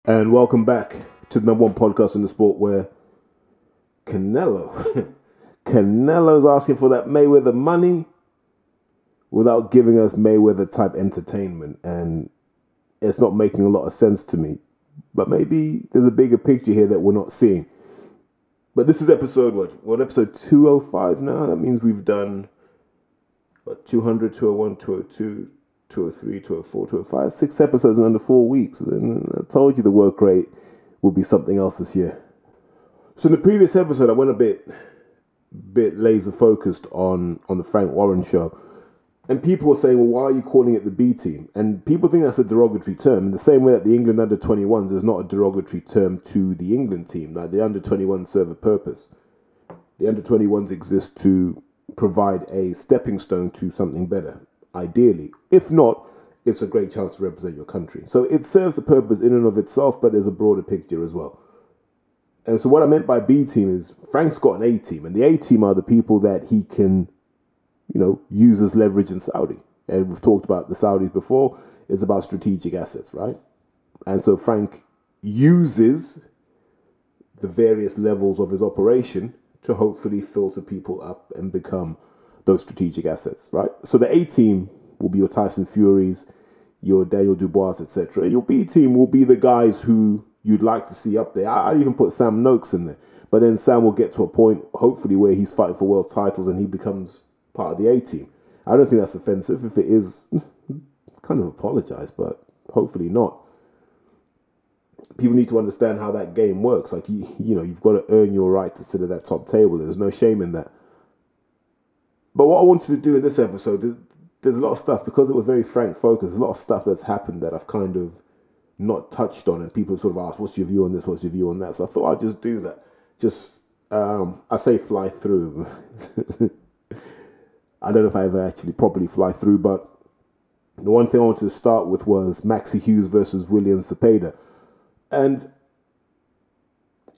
And welcome back to the number one podcast in the sport where Canelo's asking for that Mayweather money without giving us Mayweather type entertainment. And it's not making a lot of sense to me. But maybe there's a bigger picture here that we're not seeing. But this is episode what? What, episode 205 now? That means we've done 200, 201, 202, 203, 204, 205, 6 episodes in under 4 weeks. And I told you the work rate would be something else this year. So in the previous episode, I went a bit laser focused on the Frank Warren show. And people were saying, well, why are you calling it the B team? And people think that's a derogatory term. In the same way that the England under 21s is not a derogatory term to the England team. Like the under 21s serve a purpose. The under 21s exist to provide a stepping stone to something better, ideally. If not, it's a great chance to represent your country. So it serves a purpose in and of itself, but there's a broader picture as well. And so what I meant by B team is Frank's got an A team, and the A team are the people that he can, use as leverage in Saudi. And we've talked about the Saudis before. It's about strategic assets, right? And so Frank uses the various levels of his operation to hopefully filter people up and become those strategic assets, right? So the A team will be your Tyson Furies, your Daniel Dubois, etc. Your B team will be the guys who you'd like to see up there. I'd even put Sam Noakes in there. But then Sam will get to a point, hopefully, where he's fighting for world titles and he becomes part of the A team. I don't think that's offensive. If it is, kind of apologize, but hopefully not. People need to understand how that game works. Like, you've got to earn your right to sit at that top table. There's no shame in that. But what I wanted to do in this episode, there's a lot of stuff, because it was very Frank focused, there's a lot of stuff that's happened that I've kind of not touched on, and people sort of ask, what's your view on this, what's your view on that? So I thought I'd just do that. I say fly through. I don't know if I ever actually properly fly through, but the one thing I wanted to start with was Maxi Hughes versus William Cepeda. And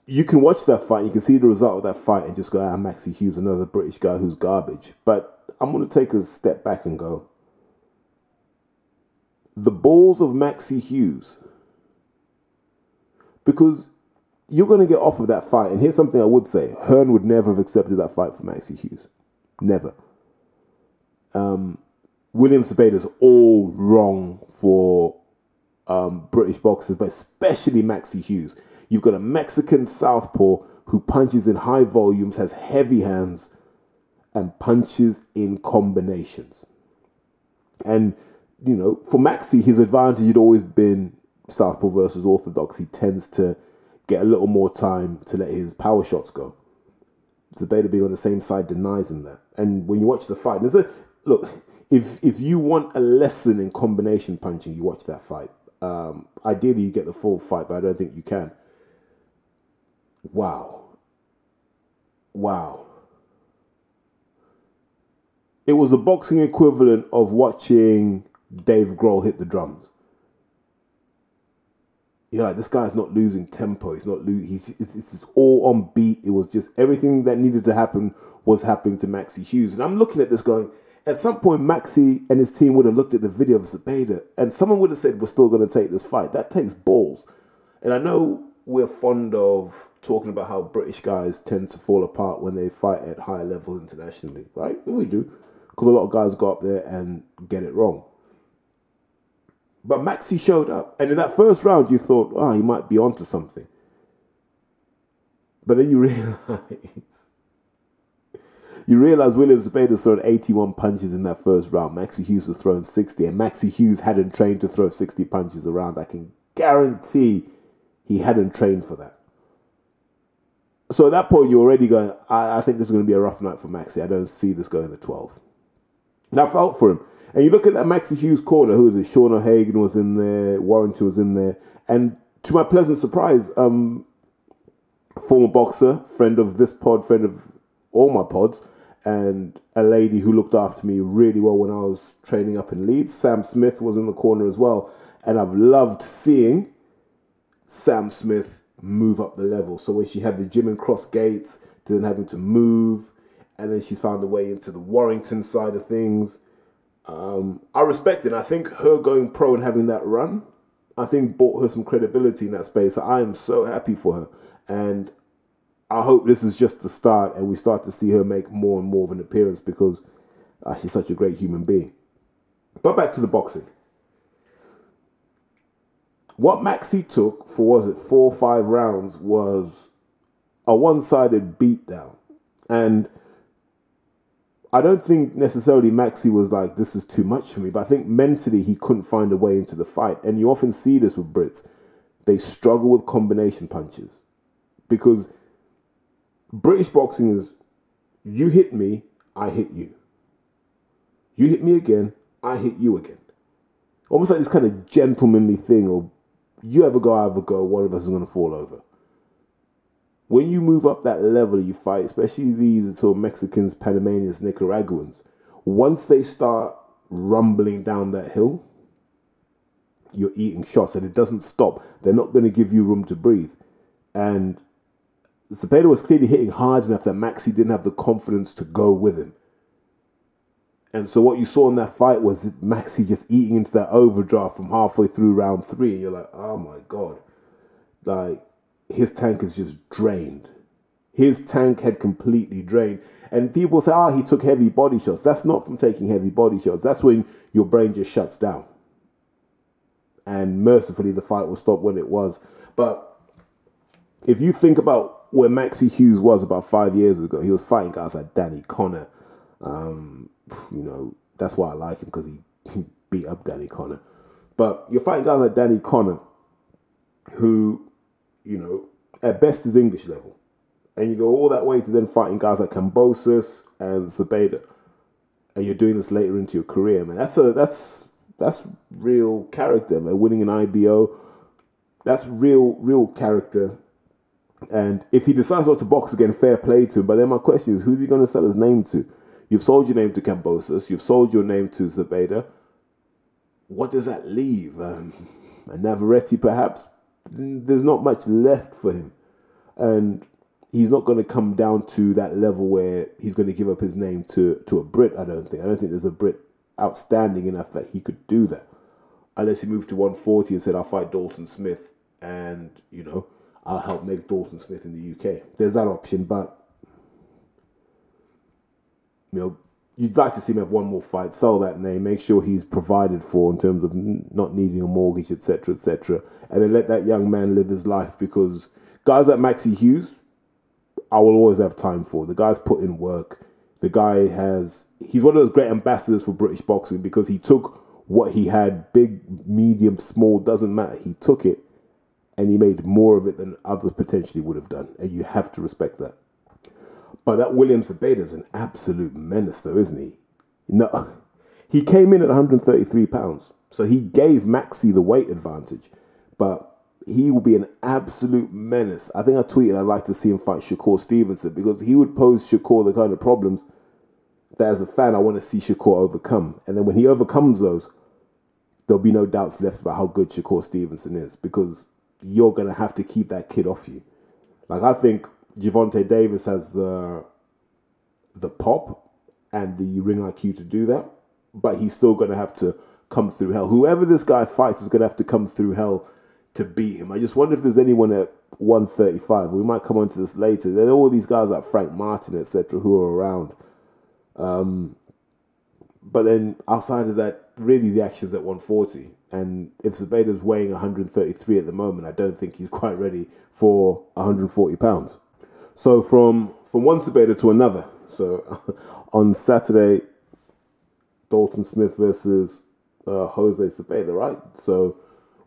you can watch that fight, you can see the result of that fight and just go, Maxi Hughes, another British guy who's garbage. But I'm going to take a step back and go, the balls of Maxi Hughes, because you're going to get off of that fight. And here's something I would say. Hearn would never have accepted that fight for Maxi Hughes. Never. William Cepeda is all wrong for British boxers, but especially Maxi Hughes. You've got a Mexican southpaw who punches in high volumes, has heavy hands, and punches in combinations. And, for Maxi, his advantage had always been southpaw versus orthodox. He tends to get a little more time to let his power shots go. Cepeda being on the same side denies him that. And when you watch the fight, look, if you want a lesson in combination punching, you watch that fight. Ideally, you get the full fight, but I don't think you can. Wow. It was the boxing equivalent of watching Dave Grohl hit the drums. You're like, this guy's not losing tempo. He's not it's all on beat. It was just everything that needed to happen was happening to Maxi Hughes. And I'm looking at this going, at some point, Maxi and his team would have looked at the video of Cepeda and someone would have said, we're still going to take this fight. That takes balls. And I know we're fond of talking about how British guys tend to fall apart when they fight at higher levels internationally, right? We do. Because a lot of guys go up there and get it wrong. But Maxi showed up. And in that first round, you thought, he might be onto something. But then you realize William Cepeda's thrown 81 punches in that first round. Maxi Hughes was throwing 60. And Maxi Hughes hadn't trained to throw 60 punches around. I can guarantee he hadn't trained for that. So at that point, you're already going, I think this is going to be a rough night for Maxi. I don't see this going to 12. And I felt for him. And you look at that Maxi Hughes corner, who was it? Sean O'Hagan was in there, Warrington was in there. And to my pleasant surprise, former boxer, friend of this pod, friend of all my pods, and a lady who looked after me really well when I was training up in Leeds. Sam Smith was in the corner as well. And I've loved seeing Sam Smith move up the level. So when she had the gym and cross gates, to then having to move, and then she's found a way into the Warrington side of things. I respect it. I think her going pro and having that run I think brought her some credibility in that space. I am so happy for her. And I hope this is just the start and we start to see her make more and more of an appearance because she's such a great human being. But back to the boxing. What Maxi took for, was it 4 or 5 rounds, was a one-sided beatdown. And I don't think necessarily Maxi was like, this is too much for me, but I think mentally he couldn't find a way into the fight. And you often see this with Brits. They struggle with combination punches because British boxing is, you hit me, I hit you. You hit me again, I hit you again. Almost like this kind of gentlemanly thing of, you ever go, I ever go, one of us is going to fall over. When you move up that level you fight, especially these sort of Mexicans, Panamanians, Nicaraguans, once they start rumbling down that hill, you're eating shots and it doesn't stop. They're not going to give you room to breathe. And Zepeda was clearly hitting hard enough that Maxi didn't have the confidence to go with him. And so what you saw in that fight was Maxi just eating into that overdraft from halfway through round 3. And you're like, oh my God. Like, his tank is just drained. His tank had completely drained. And people say, he took heavy body shots. That's not from taking heavy body shots. That's when your brain just shuts down. And mercifully, the fight was stopped when it was. But if you think about where Maxi Hughes was about 5 years ago, he was fighting guys like Danny Connor. That's why I like him, because he beat up Danny Connor. But you're fighting guys like Danny Connor, who, at best is English level. And you go all that way to then fighting guys like Kambosos and Zepeda. And you're doing this later into your career, man. That's real character, man. Winning an IBO, that's real character. And if he decides not to box again, fair play to him. But then my question is, who's he going to sell his name to? You've sold your name to Kambosos. You've sold your name to Zepeda. What does that leave? A Navarrete, perhaps? There's not much left for him. And he's not going to come down to that level where he's going to give up his name to a Brit, I don't think. I don't think there's a Brit outstanding enough that he could do that. Unless he moved to 140 and said, I'll fight Dalton Smith and, I'll help make Dalton Smith in the UK. There's that option, but you'd like to see him have one more fight, sell that name, make sure he's provided for in terms of not needing a mortgage, etc., and then let that young man live his life, because guys like Maxi Hughes, I will always have time for. The guy's put in work. The guy he's one of those great ambassadors for British boxing, because he took what he had, big, medium, small, doesn't matter. He took it and he made more of it than others potentially would have done, and you have to respect that. But that William Zepeda is an absolute menace, though, isn't he? No, he came in at 133 pounds, so he gave Maxi the weight advantage. But he will be an absolute menace. I think I tweeted I'd like to see him fight Shakur Stevenson, because he would pose Shakur the kind of problems that, as a fan, I want to see Shakur overcome. And then when he overcomes those, there'll be no doubts left about how good Shakur Stevenson is, because you're going to have to keep that kid off you. Like, I think Gervonta Davis has the pop and the ring IQ to do that, but he's still going to have to come through hell. Whoever this guy fights is going to have to come through hell to beat him. I just wonder if there's anyone at 135. We might come on to this later. There are all these guys like Frank Martin, etc., who are around. But then outside of that, really the action's at 140. And if Zepeda's weighing 133 at the moment, I don't think he's quite ready for 140 pounds. So from one Zepeda to another. So on Saturday, Dalton Smith versus Jose Zepeda, right? So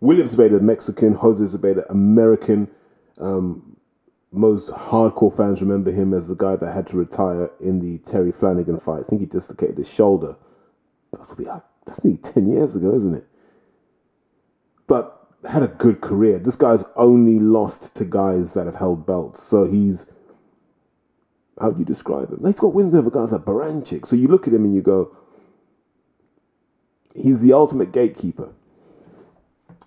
William Zepeda, Mexican, Jose Zepeda, American. Most hardcore fans remember him as the guy that had to retire in the Terry Flanagan fight. I think he dislocated his shoulder. That's nearly 10 years ago, isn't it? But had a good career. This guy's only lost to guys that have held belts. So he's, how do you describe him? He's got wins over guys like Baranchik. So you look at him and you go, he's the ultimate gatekeeper.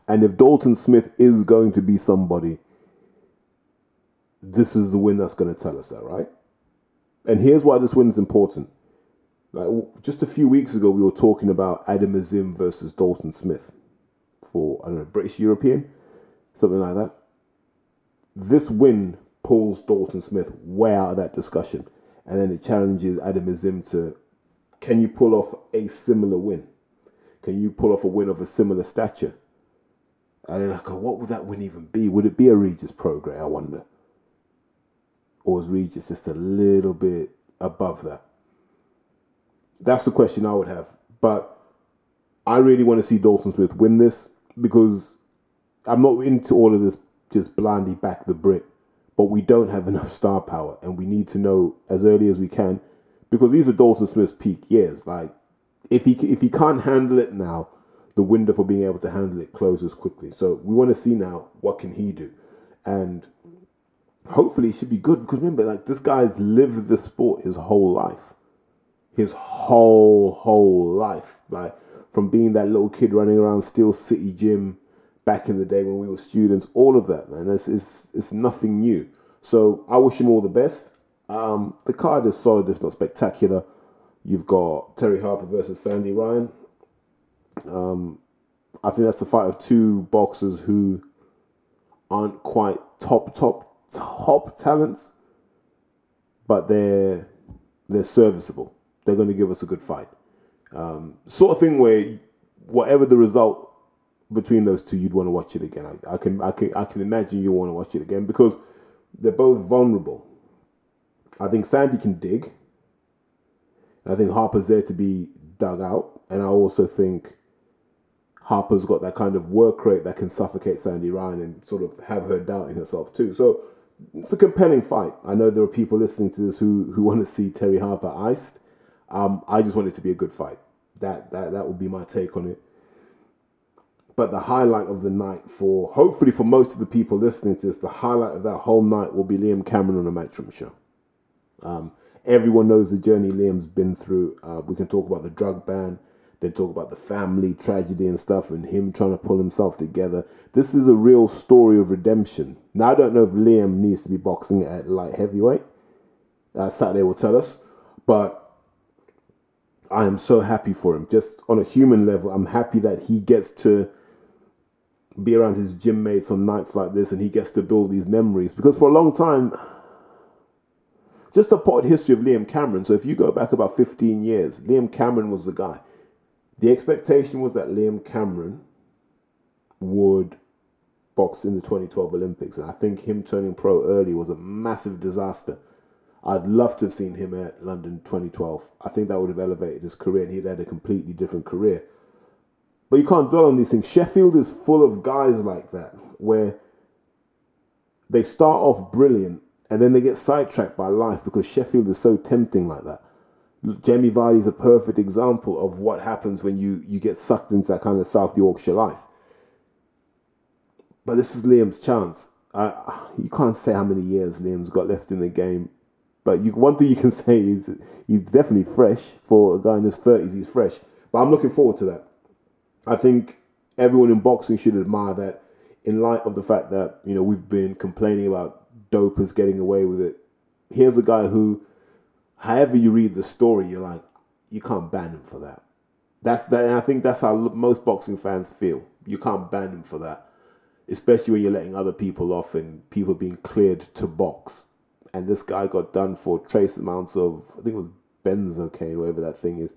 And if Dalton Smith is going to be somebody, this is the win that's going to tell us that, right? And here's why this win is important. Like, just a few weeks ago, we were talking about Adam Azim versus Dalton Smith for, I don't know, British European, something like that. This win pulls Dalton Smith way out of that discussion. And then it challenges Adam Azim to, can you pull off a similar win? Can you pull off a win of a similar stature? And then I go, what would that win even be? Would it be a Regis Pro grade, I wonder? Or is Regis just a little bit above that? That's the question I would have. But I really want to see Dalton Smith win this, because I'm not into all of this just blindly back the Brit. But we don't have enough star power, and we need to know as early as we can, because these are Dalton Smith's peak years. Like, if he can't handle it now, the window for being able to handle it closes quickly. So we want to see now, what can he do? And hopefully it should be good, because remember, like, this guy's lived the sport his whole life. His whole life. Like, from being that little kid running around Steel City Gym back in the day when we were students, all of that, man, it's nothing new. So I wish him all the best. The card is solid, it's not spectacular. You've got Terry Harper versus Sandy Ryan. I think that's the fight of two boxers who aren't quite top talents, but they're serviceable. They're going to give us a good fight. Sort of thing where whatever the result between those two, you'd want to watch it again. I can imagine you want to watch it again, because they're both vulnerable. I think Sandy can dig. I think Harper's there to be dug out. And I also think Harper's got that kind of work rate that can suffocate Sandy Ryan and sort of have her doubting herself too. So it's a compelling fight. I know there are people listening to this who want to see Terry Harper iced. I just want it to be a good fight. That would be my take on it. But the highlight of the night, hopefully for most of the people listening to this, the highlight of that whole night will be Liam Cameron on the Matchroom Show. Everyone knows the journey Liam's been through. We can talk about the drug ban, then talk about the family tragedy and stuff, and him trying to pull himself together. This is a real story of redemption. Now, I don't know if Liam needs to be boxing at light heavyweight. Saturday will tell us. But I am so happy for him. Just on a human level, I'm happy that he gets to be around his gym mates on nights like this, and he gets to build these memories. Because for a long time, just a potted history of Liam Cameron. So if you go back about 15 years, Liam Cameron was the guy. The expectation was that Liam Cameron would box in the 2012 Olympics. And I think him turning pro early was a massive disaster. I'd love to have seen him at London 2012. I think that would have elevated his career, and he'd had a completely different career. But you can't dwell on these things. Sheffield is full of guys like that, where they start off brilliant and then they get sidetracked by life, because Sheffield is so tempting like that. Jamie Vardy's a perfect example of what happens when you get sucked into that kind of South Yorkshire life. But this is Liam's chance. You can't say how many years Liam's got left in the game. But one thing you can say is he's definitely fresh. For a guy in his 30s, he's fresh. But I'm looking forward to that. I think everyone in boxing should admire that, in light of the fact that, you know, we've been complaining about dopers getting away with it. Here's a guy who, however you read the story, you're like, you can't ban him for that. And I think that's how most boxing fans feel. You can't ban him for that, especially when you're letting other people off and people being cleared to box. And this guy got done for trace amounts of, I think it was benzocaine, whatever that thing is.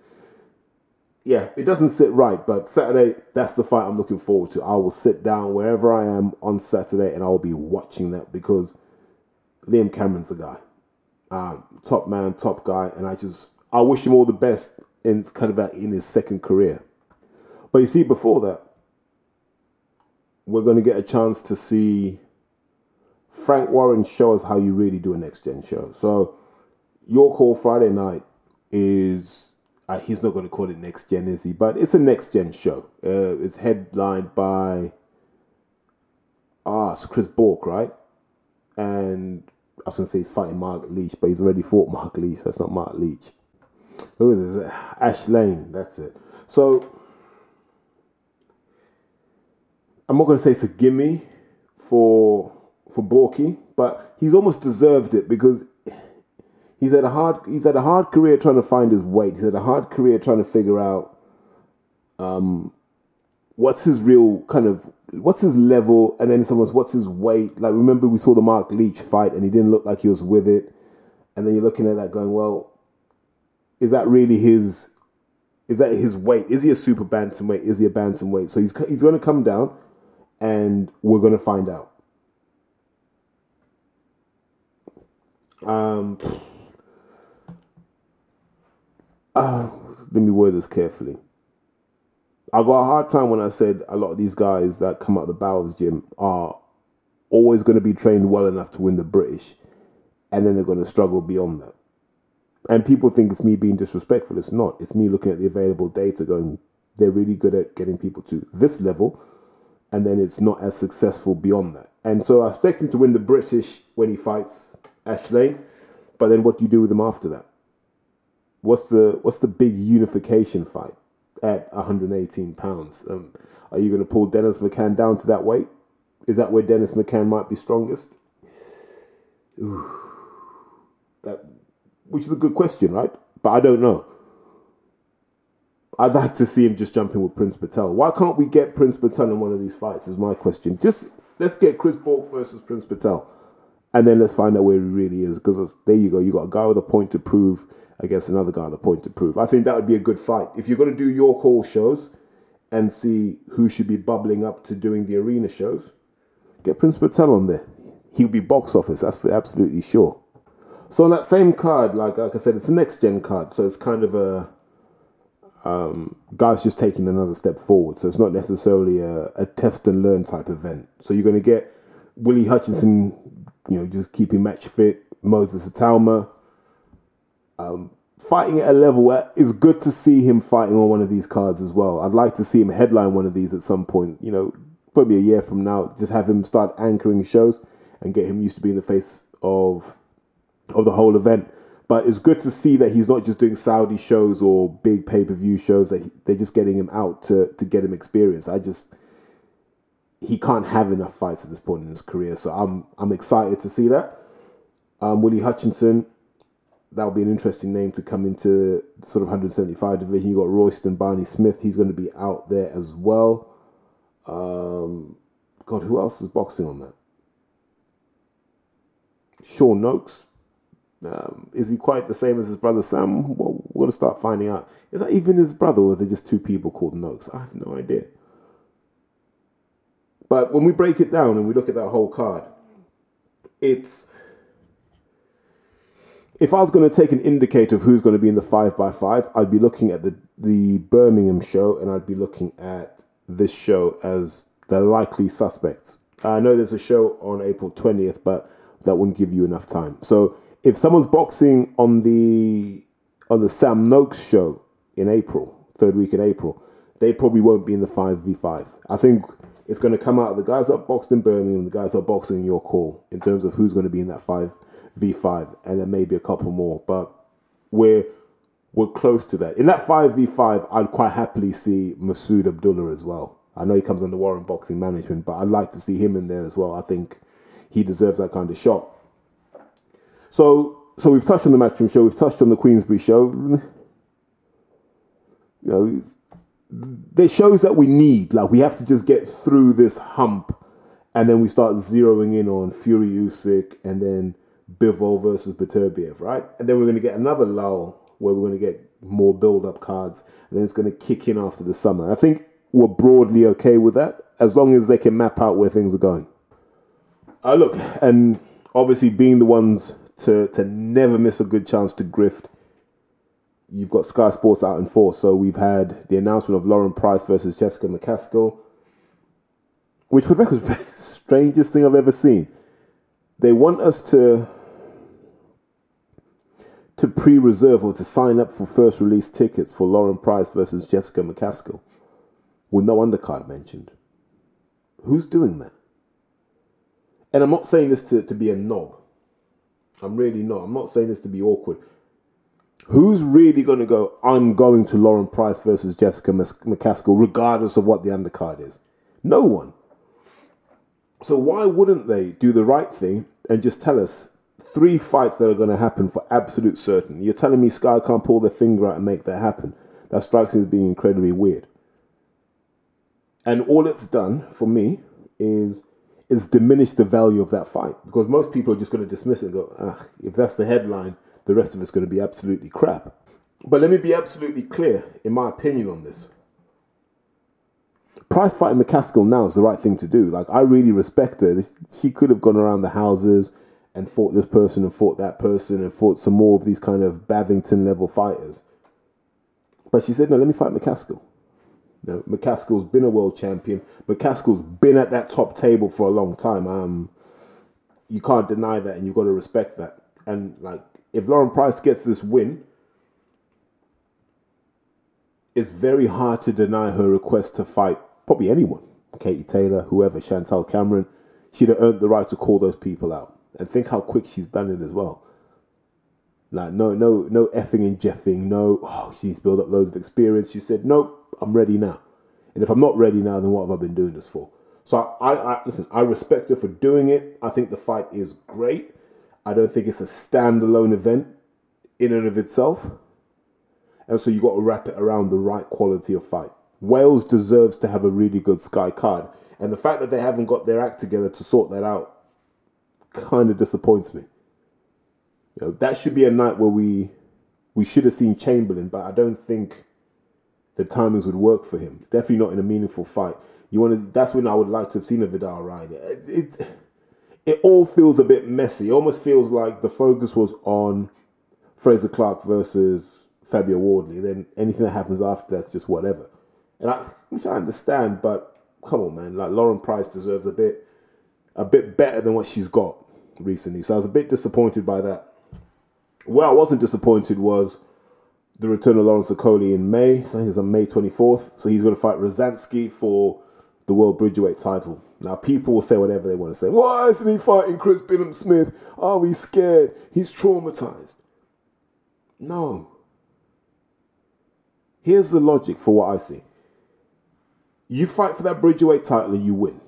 Yeah, it doesn't sit right, but Saturday, that's the fight I'm looking forward to. I will sit down wherever I am on Saturday and I'll be watching that, because Liam Cameron's a guy. Top man, top guy, and I wish him all the best in his second career. But you see, before that, we're going to get a chance to see Frank Warren show us how you really do a next gen show. So your call Friday night is, he's not going to call it next gen, is he? But it's a next gen show. It's headlined by it's Chris Bork, right? And I was going to say he's fighting Mark Leach, but he's already fought Mark Leach. That's not Mark Leach. Who is it? Ash Lane. That's it. So I'm not going to say it's a gimme for Borky, but he's almost deserved it, because he's had a hard career trying to find his weight. He's had a hard career trying to figure out what's his real kind of, what's his level, and then someone's, what's his weight? Like, remember we saw the Mark Leach fight and he didn't look like he was with it. And then you're looking at that going, well, is that really his, is that his weight? Is he a super bantamweight? Is he a bantamweight? So he's going to come down and we're going to find out. Let me word this carefully. I got a hard time when I said a lot of these guys that come out of the Bowers gym are always going to be trained well enough to win the British, and then they're going to struggle beyond that. And people think it's me being disrespectful. It's not. It's me looking at the available data going, they're really good at getting people to this level, and then it's not as successful beyond that. And so I expect him to win the British when he fights Ash Lane, but then what do you do with him after that? What's the big unification fight at 118 pounds? Are you going to pull Dennis McCann down to that weight? Is that where Dennis McCann might be strongest? Ooh, which is a good question, right? But I don't know. I'd like to see him just jump in with Prince Patel. Why can't we get Prince Patel in one of these fights is my question. Just let's get Chris Bork versus Prince Patel. And then let's find out where he really is. Because there you go. You got a guy with a point to prove against another guy with a point to prove. I think that would be a good fight. If you're going to do your call shows and see who should be bubbling up to doing the arena shows, get Prince Patel on there. He'll be box office. That's for absolutely sure. So on that same card, like I said, it's a next-gen card. So it's kind of a... guys just taking another step forward. So it's not necessarily a test and learn type event. So you're going to get Willie Hutchinson, just keeping match fit, Moses Atalma, fighting at a level where it's good to see him fighting on one of these cards as well. I'd like to see him headline one of these at some point, probably a year from now, just have him start anchoring shows and get him used to being the face of the whole event. But it's good to see that he's not just doing Saudi shows or big pay-per-view shows, that they're just getting him out to get him experience. He can't have enough fights at this point in his career. So I'm excited to see that. Willie Hutchinson, that'll be an interesting name to come into the sort of 175 division. You got Royston Barney Smith. He's going to be out there as well. God, who else is boxing on that? Sean Noakes. Is he quite the same as his brother Sam? Well, we're going to start finding out. Is that even his brother, or are they just two people called Noakes? I have no idea. But when we break it down and we look at that whole card, if I was going to take an indicator of who's going to be in the 5x5, I'd be looking at the Birmingham show, and I'd be looking at this show as the likely suspects. I know there's a show on April 20th, but that wouldn't give you enough time. So if someone's boxing on the Sam Noakes show in April, third week in April, they probably won't be in the 5v5. I think it's going to come out of the guys that boxed in Birmingham, the guys that are boxing in York Hall, in terms of who's going to be in that 5v5, and then maybe a couple more. But we're close to that. In that 5v5, I'd quite happily see Masood Abdullah as well. I know he comes under Warren Boxing Management, but I'd like to see him in there as well. I think he deserves that kind of shot. So we've touched on the Matchroom show. We've touched on the Queensbury show. There's shows that we need. Like, we have to just get through this hump, and then we start zeroing in on Fury Usyk and then Bivol versus Beterbiev, right? And then we're going to get another lull where we're going to get more build-up cards, and then it's going to kick in after the summer. I think we're broadly okay with that, as long as they can map out where things are going. Look, and obviously being the ones to never miss a good chance to grift, you've got Sky Sports out in force. So we've had the announcement of Lauren Price versus Jessica McCaskill, which for the record is the strangest thing I've ever seen. They want us to pre-reserve or to sign up for first release tickets for Lauren Price versus Jessica McCaskill with no undercard mentioned. Who's doing that? And I'm not saying this to be a knob. I'm really not. I'm not saying this to be awkward. Who's really going to go, I'm going to Lauren Price versus Jessica McCaskill, regardless of what the undercard is? No one. So why wouldn't they do the right thing and just tell us 3 fights that are going to happen for absolute certain? You're telling me Sky can't pull their finger out and make that happen? That strikes me as being incredibly weird. And all it's done for me is diminish the value of that fight, because most people are just going to dismiss it and go, if that's the headline, the rest of it's going to be absolutely crap. But let me be absolutely clear in my opinion on this. Price fighting McCaskill now is the right thing to do. Like, I really respect her. She could have gone around the houses and fought this person and fought that person and fought some more of these kind of Bavington level fighters. But she said, no, let me fight McCaskill. You know, McCaskill's been a world champion. McCaskill's been at that top table for a long time. You can't deny that, and you've got to respect that. And like, if Lauren Price gets this win, it's very hard to deny her request to fight probably anyone. Katie Taylor, whoever, Chantal Cameron. She'd have earned the right to call those people out. And think how quick she's done it as well. Like, no effing and jeffing. No, she's built up loads of experience. She said, nope, I'm ready now. And if I'm not ready now, then what have I been doing this for? So listen, I respect her for doing it. I think the fight is great. I don't think it's a standalone event in and of itself. And so you got to wrap it around the right quality of fight. Wales deserves to have a really good Sky card. And the fact that they haven't got their act together to sort that out kind of disappoints me. You know, that should be a night where we should have seen Chamberlain, but I don't think the timings would work for him. Definitely not in a meaningful fight. That's when I would like to have seen a Vidal Ryan. It all feels a bit messy. It almost feels like the focus was on Fraser Clark versus Fabio Wardley. Then anything that happens after that's just whatever. Which I understand, but come on, man. Like, Lauren Price deserves a bit better than what she's got recently. So I was a bit disappointed by that. Where I wasn't disappointed was the return of Lawrence Okoli in May. I think it's on May 24th. So he's going to fight Rosansky for the World Bridgerweight title. Now, people will say whatever they want to say. Why isn't he fighting Chris Billam-Smith? Oh, he's scared. He's traumatized. No. Here's the logic for what I see. You fight for that Bridgerweight title and you win.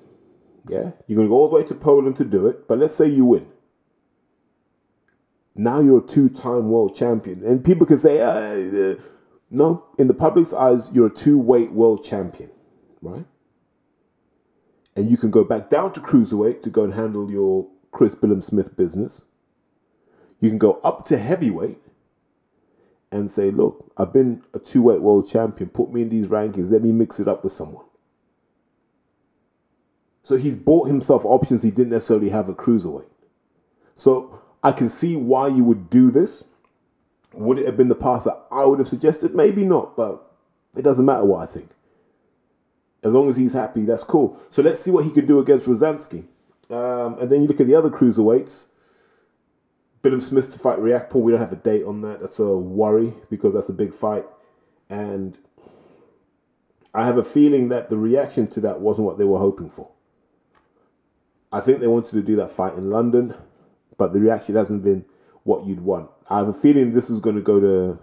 Yeah? You're going to go all the way to Poland to do it. But let's say you win. Now you're a two-time world champion. And people can say, no, in the public's eyes, you're a two-weight world champion, right? And you can go back down to cruiserweight to go and handle your Chris Billam-Smith business. You can go up to heavyweight and say, look, I've been a two-weight world champion. Put me in these rankings. Let me mix it up with someone. So he's bought himself options he didn't necessarily have at cruiserweight. So I can see why you would do this. Would it have been the path that I would have suggested? Maybe not, but it doesn't matter what I think. As long as he's happy, that's cool. So let's see what he can do against Rosansky. And then you look at the other cruiserweights. Billam-Smith to fight Riakporhe. We don't have a date on that. That's a worry because that's a big fight. And I have a feeling that the reaction to that wasn't what they were hoping for. I think they wanted to do that fight in London, but the reaction hasn't been what you'd want. I have a feeling this is going to go to...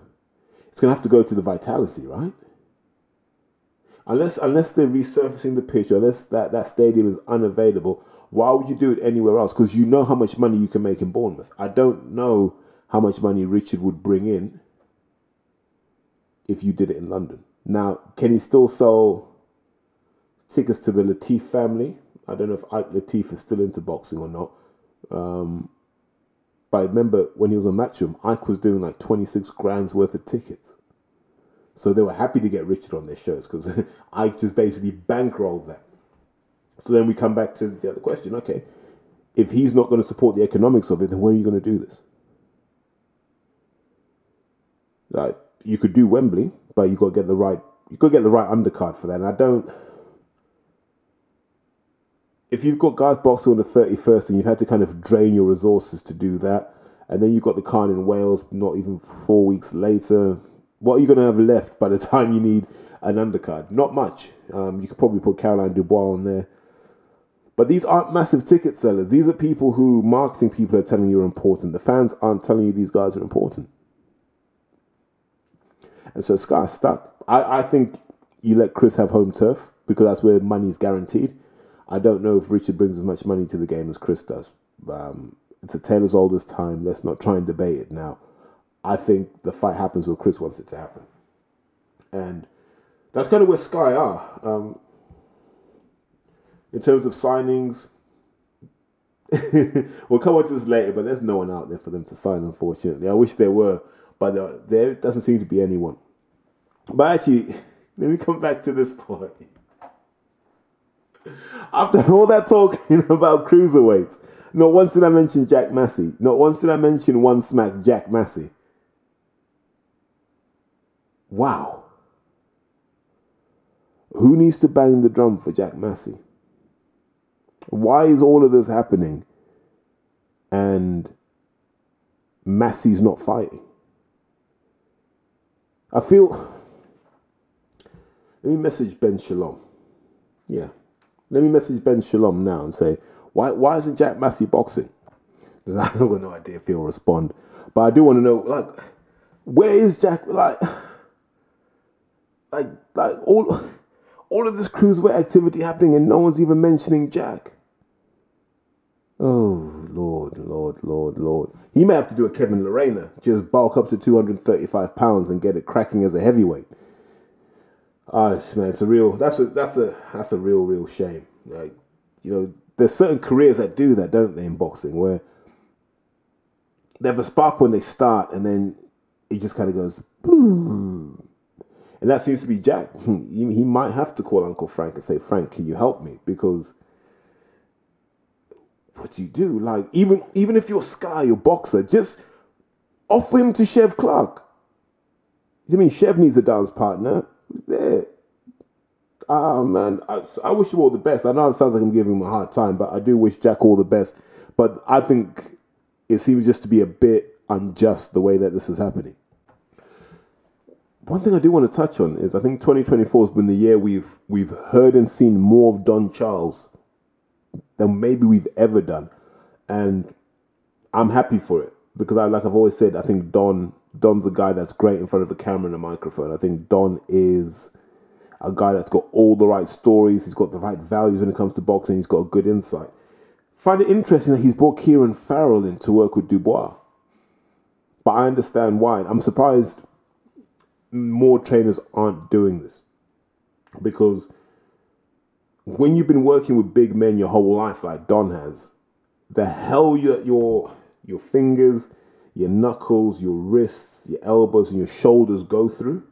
It's going to have to go to the Vitality, right? Unless they're resurfacing the pitch, unless that stadium is unavailable, why would you do it anywhere else? Because you know how much money you can make in Bournemouth. I don't know how much money Richard would bring in if you did it in London. Now, can he still sell tickets to the Latif family? I don't know if Ike Latif is still into boxing or not. But I remember when he was on Matchroom, Ike was doing like 26 grand's worth of tickets. So they were happy to get Richard on their shows because Ike just basically bankrolled that. So then we come back to the other question. Okay, if he's not going to support the economics of it, then where are you going to do this? Like, you could do Wembley, but you got to get the right. You got to get the right undercard for that. And I don't. If you've got guys boxing on the 31st and you've had to kind of drain your resources to do that, and then you've got the card in Wales not even 4 weeks later, what are you going to have left by the time you need an undercard? Not much. You could probably put Caroline Dubois on there. But these aren't massive ticket sellers. These are people who marketing people are telling you are important. The fans aren't telling you these guys are important. And so Sky's stuck. I think you let Chris have home turf because that's where money is guaranteed. I don't know if Richard brings as much money to the game as Chris does. It's a tale as old as time. Let's not try and debate it now. I think the fight happens where Chris wants it to happen. And that's kind of where Sky are. In terms of signings, we'll come on to this later, but there's no one out there for them to sign, unfortunately. I wish there were, but there doesn't seem to be anyone. But actually, let me come back to this point. After all that talking about cruiserweights, not once did I mention Jack Massey. Not once did I mention One Smack Jack Massey. Wow. Who needs to bang the drum for Jack Massey? Why is all of this happening and Massey's not fighting? I feel... Let me message Ben Shalom. Yeah. Let me message Ben Shalom now and say, why isn't Jack Massey boxing? Because I've got no idea if he'll respond. But I do want to know, like, where is Jack? Like all of this cruiserweight activity happening and no one's even mentioning Jack. Oh, Lord. He may have to do a Kevin Lorena, just bulk up to 235 pounds and get it cracking as a heavyweight. Man, it's a real, that's a real shame. Like, you know, there's certain careers that do that, don't they, in boxing, where they have a spark when they start and then it just kind of goes boom. And that seems to be Jack. He might have to call Uncle Frank and say, Frank, can you help me? Because what do you do? Like, even if you're Sky, your boxer, just offer him to Chev Clark. I mean, Chev needs a dance partner. There. Man, I wish you all the best. I know it sounds like I'm giving him a hard time, but I do wish Jack all the best. But I think it seems just to be a bit unjust the way that this is happening. One thing I do want to touch on is I think 2024 has been the year we've heard and seen more of Don Charles than maybe we've ever done. And I'm happy for it because like I've always said, I think Don's a guy that's great in front of a camera and a microphone. I think Don is a guy that's got all the right stories. He's got the right values when it comes to boxing. He's got a good insight. Find it interesting that he's brought Kieran Farrell in to work with Dubois. But I understand why. I'm surprised more trainers aren't doing this. Because when you've been working with big men your whole life like Don has, the hell your fingers, your knuckles, your wrists, your elbows and your shoulders go through.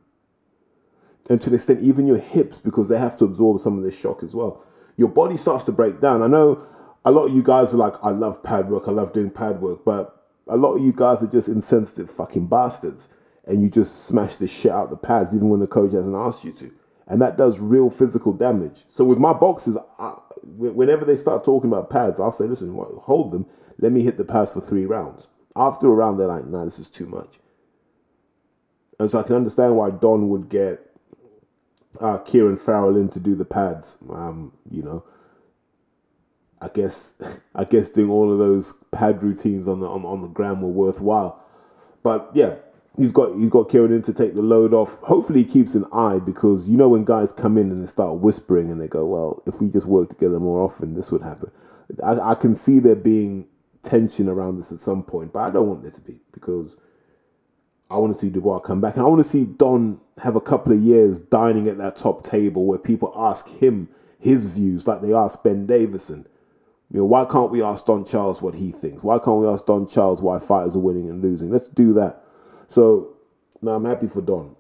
And to the extent even your hips, because they have to absorb some of this shock as well. Your body starts to break down. I know a lot of you guys are like, I love pad work, I love doing pad work, but a lot of you guys are just insensitive fucking bastards. And you just smash the shit out the pads even when the coach hasn't asked you to. And that does real physical damage. So with my boxers, whenever they start talking about pads, I'll say, listen, hold them. Let me hit the pads for 3 rounds. After a round, they're like, nah, this is too much. And so I can understand why Don would get Kieran Farrell in to do the pads. You know, I guess doing all of those pad routines on the gram were worthwhile. But yeah, he's got Kieran in to take the load off. Hopefully he keeps an eye, because you know when guys come in and they start whispering and they go, well, if we just work together more often, this would happen. I can see there being tension around this at some point, but I don't want there to be, because I want to see Dubois come back, and I want to see Don have a couple of years dining at that top table where people ask him his views like they ask Ben Davison. You know, why can't we ask Don Charles what he thinks? Why can't we ask Don Charles why fighters are winning and losing? Let's do that. So now I'm happy for Don,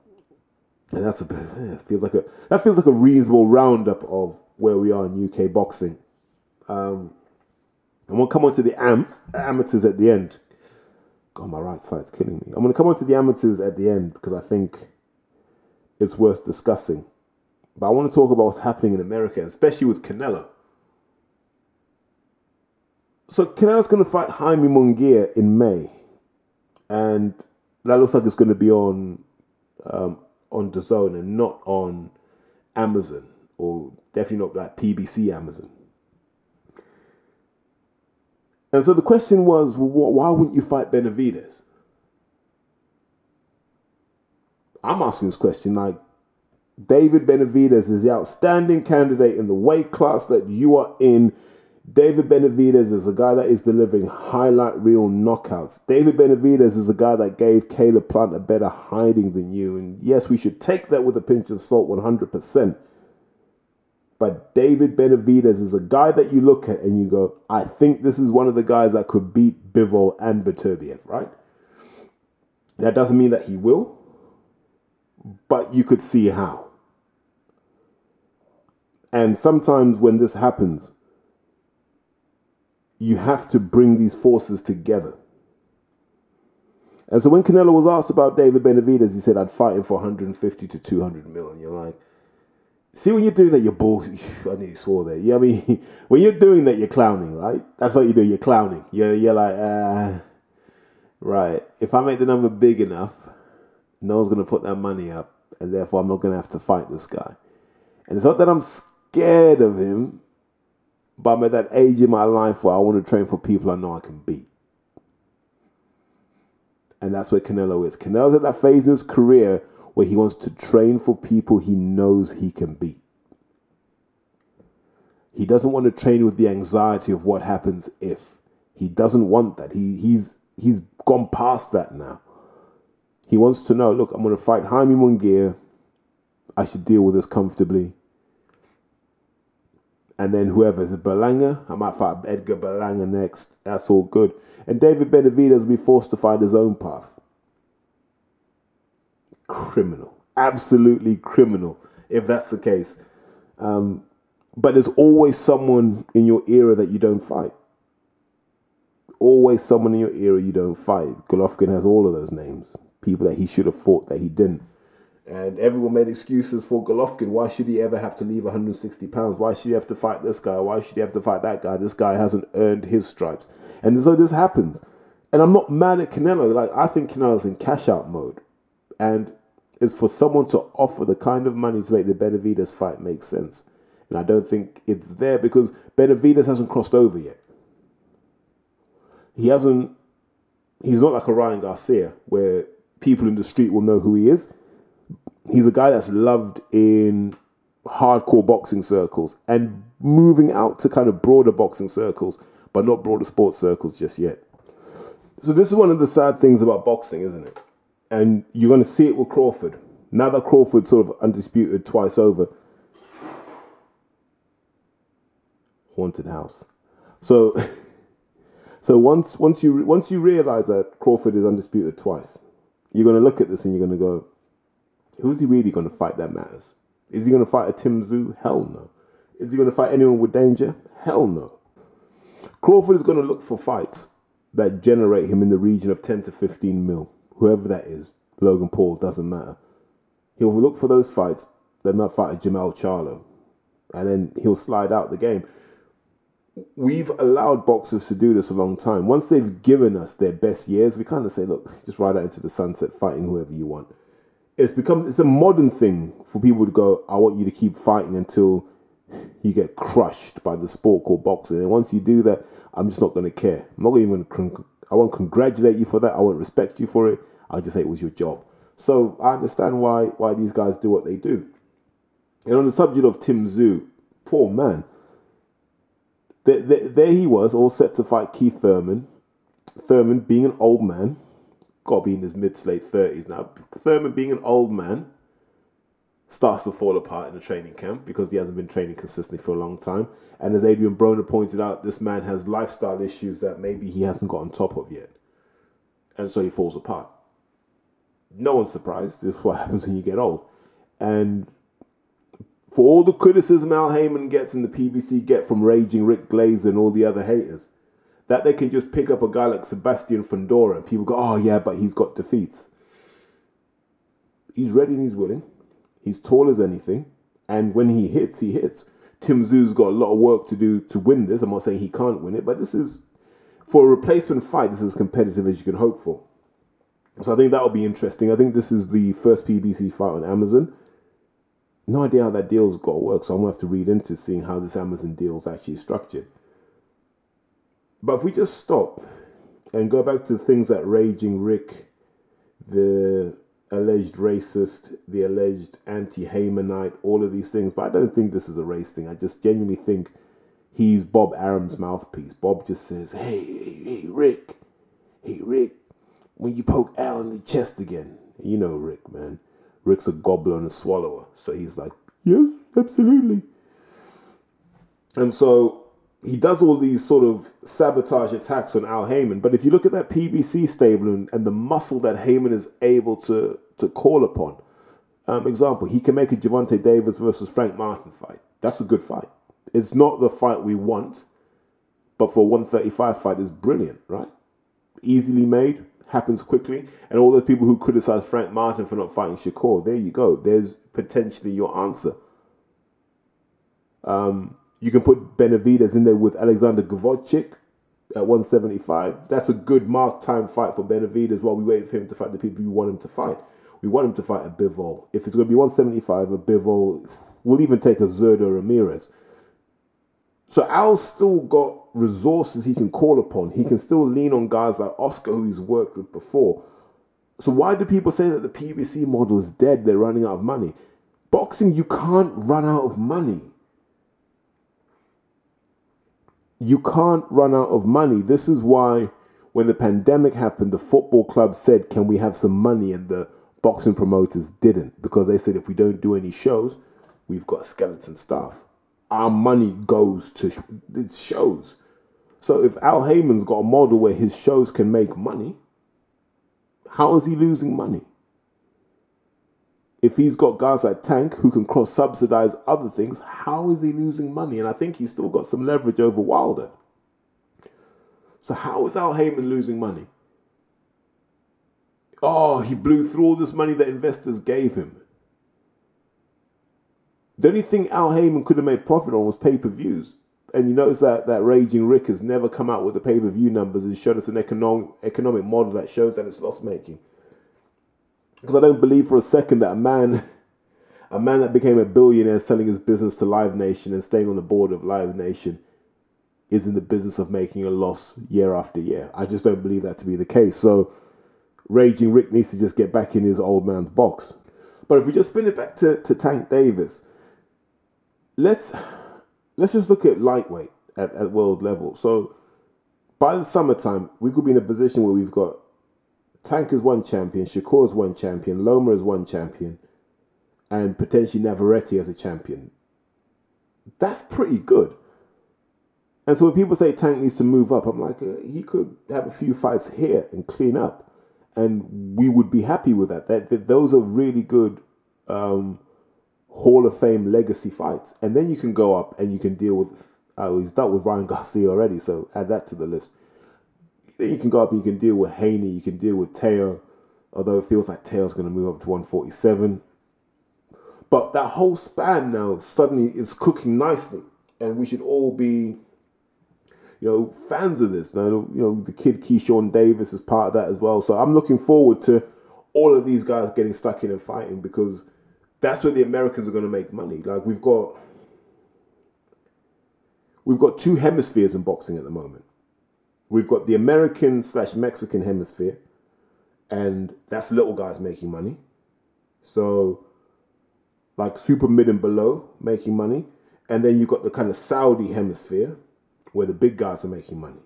and that feels like a reasonable roundup of where we are in UK boxing. And we'll come on to the amateurs at the end. God, my right side's killing me. I'm going to come on to the amateurs at the end because I think it's worth discussing. But I want to talk about what's happening in America, especially with Canelo. So Canelo's going to fight Jaime Munguia in May, and that looks like it's going to be on DAZN and not on Amazon, or definitely not like PBC Amazon. And so the question was, well, why wouldn't you fight Benavidez? I'm asking this question like, David Benavidez is the outstanding candidate in the weight class that you are in. David Benavidez is a guy that is delivering highlight reel knockouts. David Benavidez is a guy that gave Caleb Plant a better hiding than you. And yes, we should take that with a pinch of salt 100%. But David Benavidez is a guy that you look at and you go, I think this is one of the guys that could beat Bivol and Beterbiev, right? That doesn't mean that he will, but you could see how. And sometimes when this happens, you have to bring these forces together. And so when Canelo was asked about David Benavidez, he said, I'd fight him for 150 to 200 million. You're like, see, when you're doing that, you're bull. I knew you swore there. Yeah, I mean, when you're doing that, you're clowning, right? That's what you do. You're clowning. You're like, right. If I make the number big enough, no one's going to put that money up, and therefore I'm not going to have to fight this guy. And it's not that I'm scared of him, but I'm at that age in my life where I want to train for people I know I can beat. And that's where Canelo is. Canelo's at that phase in his career where he wants to train for people he knows he can beat. He doesn't want to train with the anxiety of what happens if. He doesn't want that. He's gone past that now. He wants to know, look, I'm going to fight Jaime Munguia. I should deal with this comfortably. And then whoever is a Berlanga, I might fight Edgar Berlanga next. That's all good. And David Benavidez will be forced to find his own path. Criminal. Absolutely criminal, if that's the case. But there's always someone in your era that you don't fight. Always someone in your era you don't fight. Golovkin has all of those names. People that he should have fought that he didn't. And everyone made excuses for Golovkin. Why should he ever have to leave 160 pounds? Why should he have to fight this guy? Why should he have to fight that guy? This guy hasn't earned his stripes. And so this happens. And I'm not mad at Canelo. Like, I think Canelo's in cash-out mode. And it's for someone to offer the kind of money to make the Benavidez fight make sense. And I don't think it's there because Benavidez hasn't crossed over yet. He's not like a Ryan Garcia where people in the street will know who he is. He's a guy that's loved in hardcore boxing circles and moving out to kind of broader boxing circles, but not broader sports circles just yet. So this is one of the sad things about boxing, isn't it? And you're going to see it with Crawford. Now that Crawford's sort of undisputed twice over. Haunted house. So once you realize that Crawford is undisputed twice, you're going to look at this and you're going to go, who's he really going to fight that matters? Is he going to fight a Tim Tszyu? Hell no. Is he going to fight anyone with danger? Hell no. Crawford is going to look for fights that generate him in the region of 10 to 15 mil. Whoever that is, Logan Paul, doesn't matter. He'll look for those fights that might fight a Jamal Charlo. And then he'll slide out the game. We've allowed boxers to do this a long time. Once they've given us their best years, we kind of say, look, just ride out into the sunset fighting whoever you want. It's a modern thing for people to go, I want you to keep fighting until you get crushed by the sport called boxing. And once you do that, I'm just not going to care. I won't congratulate you for that. I won't respect you for it. I'll just say it was your job. So I understand why these guys do what they do. And on the subject of Tim Tszyu, poor man. There he was, all set to fight Keith Thurman. Thurman, being an old man, got to be in his mid to late 30s now. Thurman, being an old man, starts to fall apart in the training camp because he hasn't been training consistently for a long time. And as Adrian Broner pointed out, this man has lifestyle issues that maybe he hasn't got on top of yet. And so he falls apart. No one's surprised. This is what happens when you get old. And for all the criticism Al Heyman gets and the PBC get from Raging Rick Glazer and all the other haters, that they can just pick up a guy like Sebastian Fundora and people go, oh yeah, but he's got defeats. He's ready and he's willing. He's tall as anything. And when he hits, he hits. Tim Tszyu's got a lot of work to do to win this. I'm not saying he can't win it, but this is, for a replacement fight, this is as competitive as you can hope for. So I think that'll be interesting. I think this is the first PBC fight on Amazon. No idea how that deal's got to work, so I'm going to have to read into seeing how this Amazon deal's actually structured. But if we just stop and go back to things that Raging Rick, the alleged racist, the alleged anti-Heymanite, all of these things, but I don't think this is a race thing. I just genuinely think he's Bob Arum's mouthpiece. Bob just says, hey, Rick, when you poke Al in the chest again. You know Rick, man. Rick's a gobbler and a swallower. So he's like, yes, absolutely. And so he does all these sort of sabotage attacks on Al Heyman. But if you look at that PBC stable and the muscle that Heyman is able to call upon, example, he can make a Gervonta Davis versus Frank Martin fight. That's a good fight. It's not the fight we want, but for a 135 fight, it's brilliant, right? Easily made, happens quickly. And all those people who criticize Frank Martin for not fighting Shakur, there you go. There's potentially your answer. You can put Benavidez in there with Alexander Gvozdyk at 175. That's a good mark time fight for Benavidez while we wait for him to fight the people we want him to fight. We want him to fight a Bivol. If it's going to be 175, a Bivol, we'll even take a Zurdo Ramirez. So Al's still got resources he can call upon. He can still lean on guys like Oscar, who he's worked with before. So why do people say that the PBC model is dead? They're running out of money. Boxing, you can't run out of money. You can't run out of money. This is why when the pandemic happened, the football club said, can we have some money? And the boxing promoters didn't, because they said, if we don't do any shows, we've got a skeleton staff. Our money goes to shows. So if Al Heyman's got a model where his shows can make money, how is he losing money? If he's got guys like Tank who can cross-subsidize other things, how is he losing money? And I think he's still got some leverage over Wilder. So how is Al Heyman losing money? Oh, he blew through all this money that investors gave him. The only thing Al Heyman could have made profit on was pay-per-views. And you notice that Raging Rick has never come out with the pay-per-view numbers and showed us an economic model that shows that it's loss-making. Because I don't believe for a second that a man that became a billionaire selling his business to Live Nation and staying on the board of Live Nation is in the business of making a loss year after year. I just don't believe that to be the case. So Raging Rick needs to just get back in his old man's box. But if we just spin it back to Tank Davis, let's just look at lightweight at world level. So by the summertime, we could be in a position where we've got Tank is one champion, Shakur is one champion, Loma is one champion, and potentially Navarrete as a champion. That's pretty good. And so when people say Tank needs to move up, I'm like, he could have a few fights here and clean up, and we would be happy with that. Those are really good Hall of Fame legacy fights. And then you can go up and you can deal with, he's dealt with Ryan Garcia already, so add that to the list. Then you can go up and you can deal with Haney, you can deal with Teo, although it feels like Teo's going to move up to 147. But that whole span now suddenly is cooking nicely, and we should all be, fans of this. The kid Keyshawn Davis is part of that as well. So I'm looking forward to all of these guys getting stuck in and fighting, because that's where the Americans are going to make money. Like we've got two hemispheres in boxing at the moment. We've got the American/Mexican hemisphere, and that's little guys making money. So, like super mid and below making money. And then you've got the kind of Saudi hemisphere, where the big guys are making money.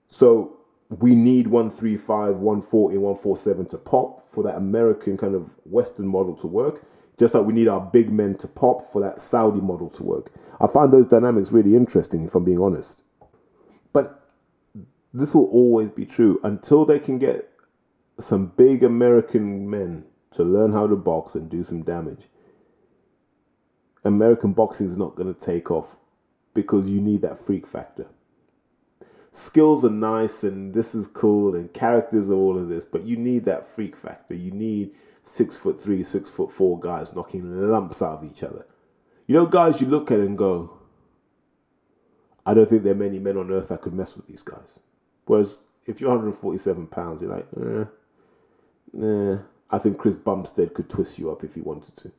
So, we need 135, 140, 147 to pop for that American kind of Western model to work. Just like we need our big men to pop for that Saudi model to work. I find those dynamics really interesting, if I'm being honest. But this will always be true until they can get some big American men to learn how to box and do some damage. American boxing is not going to take off, because you need that freak factor. Skills are nice and this is cool and characters are all of this, but you need that freak factor. You need 6'3", 6'4" guys knocking lumps out of each other. Guys you look at and go, I don't think there are many men on earth that could mess with these guys. Whereas if you're 147 pounds, you're like, I think Chris Bumstead could twist you up if he wanted to.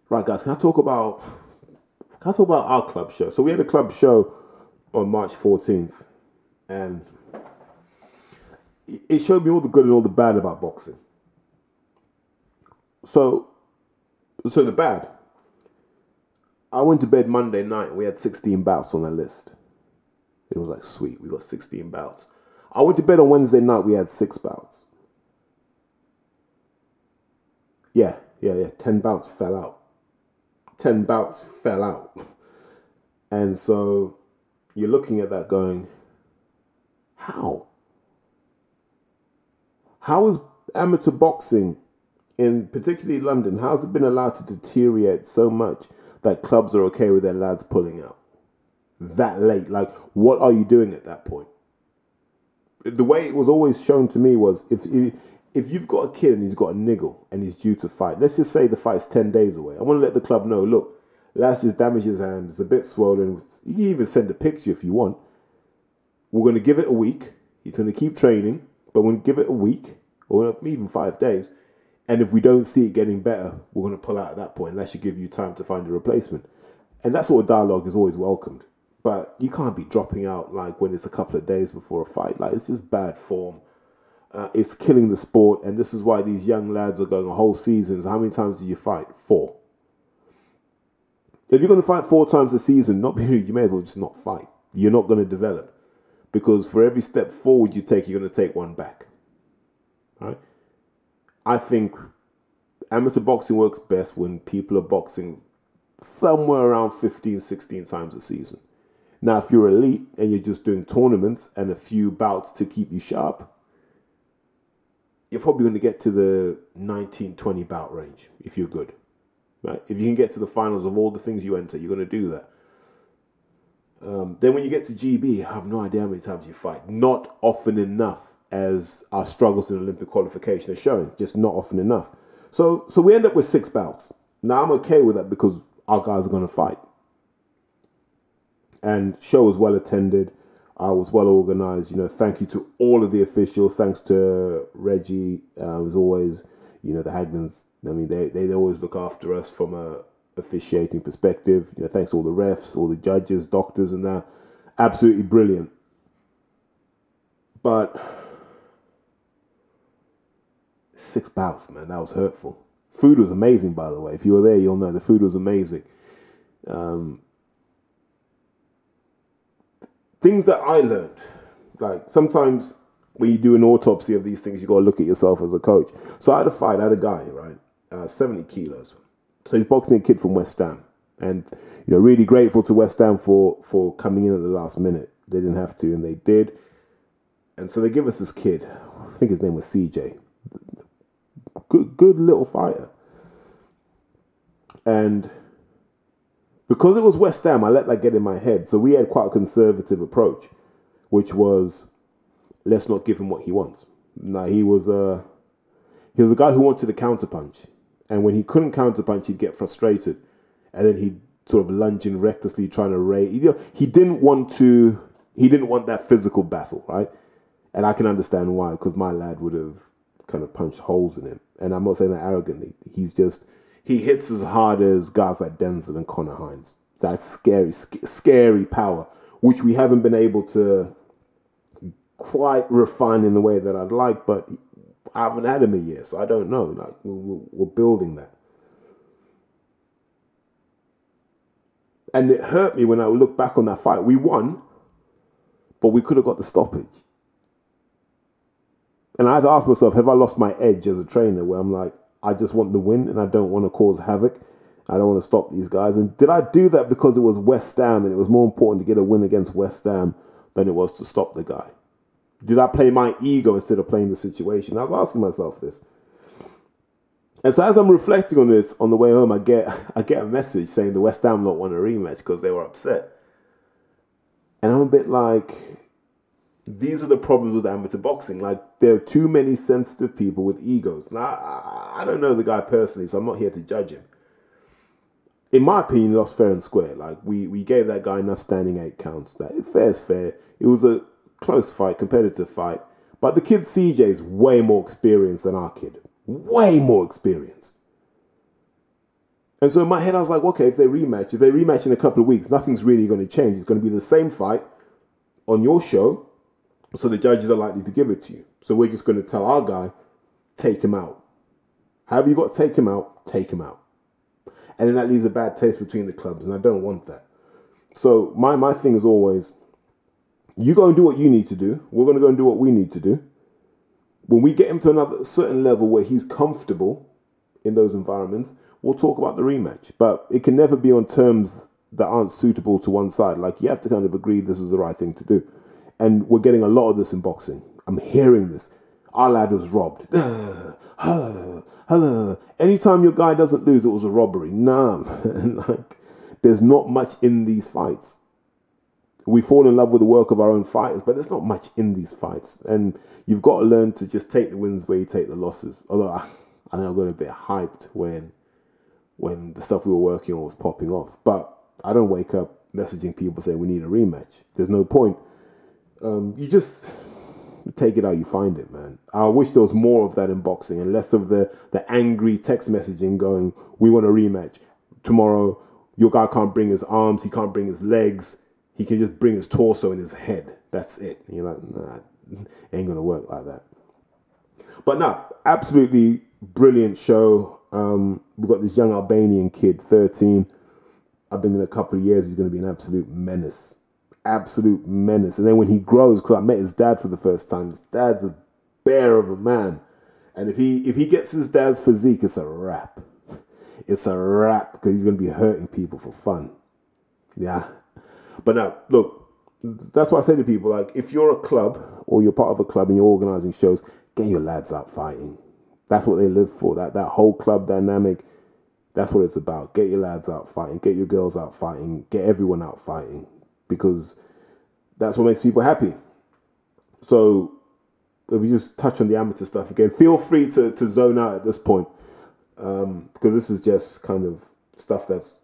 Right, guys, can I talk about our club show? So we had a club show on March 14th, and it showed me all the good and all the bad about boxing. So the bad. I went to bed Monday night and we had 16 bouts on the list. It was like, sweet, we got 16 bouts. I went to bed on Wednesday night, we had 6 bouts. Yeah, 10 bouts fell out. 10 bouts fell out. And so you're looking at that going, how? How is amateur boxing, in particularly London, how has it been allowed to deteriorate so much that clubs are okay with their lads pulling out that late? Like, what are you doing at that point? The way it was always shown to me was if you've got a kid and he's got a niggle and he's due to fight, let's just say the fight's 10 days away. I want to let the club know, look, lad's just damaged his hand. It's a bit swollen. You can even send a picture if you want. We're going to give it a week. He's going to keep training, but we'll give it a week or even 5 days. And if we don't see it getting better, we're going to pull out at that point. And that should give you time to find a replacement. And that sort of dialogue is always welcomed. But you can't be dropping out like when it's a couple of days before a fight. Like, it's just bad form. It's killing the sport. And this is why these young lads are going a whole season. So how many times do you fight? 4. If you're going to fight 4 times a season, you may as well just not fight. You're not going to develop. Because for every step forward you take, you're going to take one back. All right? I think amateur boxing works best when people are boxing somewhere around 15, 16 times a season. Now, if you're elite and you're just doing tournaments and a few bouts to keep you sharp, you're probably going to get to the 19, 20 bout range if you're good. Right? If you can get to the finals of all the things you enter, you're going to do that. Then when you get to GB, I have no idea how many times you fight. Not often enough, as our struggles in Olympic qualification are showing. Just not often enough. So we end up with 6 bouts. Now, I'm okay with that because our guys are going to fight. And show was well attended. I was well organised. Thank you to all of the officials. Thanks to Reggie. As always, the Hagnans. I mean, they always look after us from a officiating perspective. Thanks to all the refs, all the judges, doctors, and that. Absolutely brilliant. But 6 bouts, man, that was hurtful. Food was amazing, by the way. If you were there, you'll know the food was amazing. Things that I learned, like sometimes when you do an autopsy of these things, you got to look at yourself as a coach. So I had a fight. I had a guy, right, 70 kilos. So he's boxing a kid from West Ham, and really grateful to West Ham for coming in at the last minute. They didn't have to, and they did. And so they give us this kid. I think his name was CJ. Good little fighter. And because it was West Ham, I let that get in my head. So we had quite a conservative approach, which was, let's not give him what he wants. Now, he was a guy who wanted to counterpunch. And when he couldn't counterpunch, he'd get frustrated. And then he'd sort of lunge in recklessly, trying to raise. He didn't want that physical battle, right? And I can understand why, because my lad would have kind of punched holes in him. And I'm not saying that arrogantly. He hits as hard as guys like Denzel and Conor Hines. That's scary power, which we haven't been able to quite refine in the way that I'd like, but I haven't had him a year, so I don't know. Like, we're building that. And it hurt me when I look back on that fight. We won, but we could have got the stoppage. And I had to ask myself, have I lost my edge as a trainer, where I'm like, I just want the win and I don't want to cause havoc. I don't want to stop these guys. And did I do that because it was West Ham and it was more important to get a win against West Ham than it was to stop the guy? Did I play my ego instead of playing the situation? I was asking myself this. And so as I'm reflecting on this, on the way home, I get a message saying the West Ham lot want a rematch because they were upset. And I'm a bit like, these are the problems with amateur boxing. Like, there are too many sensitive people with egos. Now, I don't know the guy personally, so I'm not here to judge him. In my opinion, he lost fair and square. Like, we gave that guy enough standing 8 counts. That fair is fair. It was a close fight, competitive fight. But the kid CJ is way more experienced than our kid. Way more experienced. And so in my head, I was like, okay, if they rematch in a couple of weeks, nothing's really going to change. It's going to be the same fight on your show. So the judges are likely to give it to you. So we're just going to tell our guy, take him out. However you got to take him out, take him out. And then that leaves a bad taste between the clubs, and I don't want that. So my thing is always, you go and do what you need to do. We're going to go and do what we need to do. When we get him to another certain level where he's comfortable in those environments, we'll talk about the rematch. But it can never be on terms that aren't suitable to one side. Like, you have to kind of agree this is the right thing to do. And we're getting a lot of this in boxing. I'm hearing this. Our lad was robbed. Anytime your guy doesn't lose, it was a robbery. Nah, like, there's not much in these fights. We fall in love with the work of our own fighters, but there's not much in these fights. And you've got to learn to just take the wins where you take the losses. Although I think I got a bit hyped when the stuff we were working on was popping off. But I don't wake up messaging people saying we need a rematch. There's no point. You just take it how you find it, man. I wish there was more of that in boxing and less of the angry text messaging going, we want a rematch. Tomorrow, your guy can't bring his arms, he can't bring his legs, he can just bring his torso and his head. That's it. And you're like, nah, it ain't going to work like that. But no, absolutely brilliant show. We've got this young Albanian kid, 13. I've been in a couple of years, he's going to be an absolute menace. Absolute menace. And then when he grows, because I met his dad for the first time, his dad's a bear of a man. And if he gets his dad's physique, it's a wrap. It's a wrap, because he's going to be hurting people for fun. Yeah. But now, look, that's what I say to people. Like, if you're a club or you're part of a club and you're organizing shows, get your lads out fighting. That's what they live for. That whole club dynamic, that's what it's about. Get your lads out fighting. Get your girls out fighting. Get everyone out fighting. Because that's what makes people happy. So if we just touch on the amateur stuff again, feel free to zone out at this point, because this is just kind of stuff that's